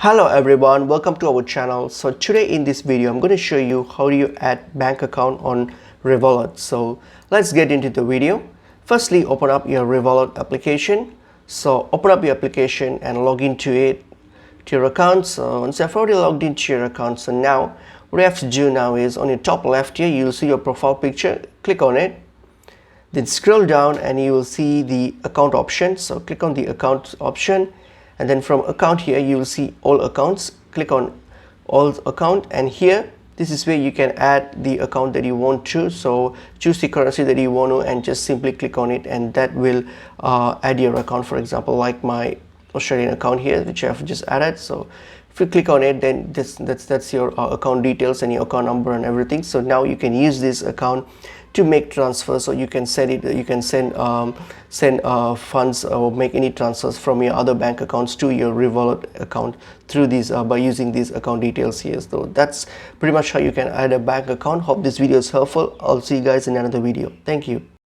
Hello everyone, welcome to our channel. So today in this video I'm going to show you how do you add bank account on Revolut. So let's get into the video. Firstly, open up your Revolut application. So open up your application and log into it, to your account. So once I've already logged into your account, so now what you have to do now is on your top left here you'll see your profile picture. Click on it, then scroll down and you will see the account option. So click on the account option, and then from account here you will see all accounts. Click on all account, and here this is where you can add the account that you want to. So choose the currency that you want to and just simply click on it, and that will add your account. For example, like my Australian account here, which I have just added. So if you click on it, then that's your account details and your account number and everything. So now you can use this account to make transfers, or you can send it, you can send funds or make any transfers from your other bank accounts to your Revolut account through these by using these account details here. So that's pretty much how you can add a bank account. Hope this video is helpful. I'll see you guys in another video. Thank you.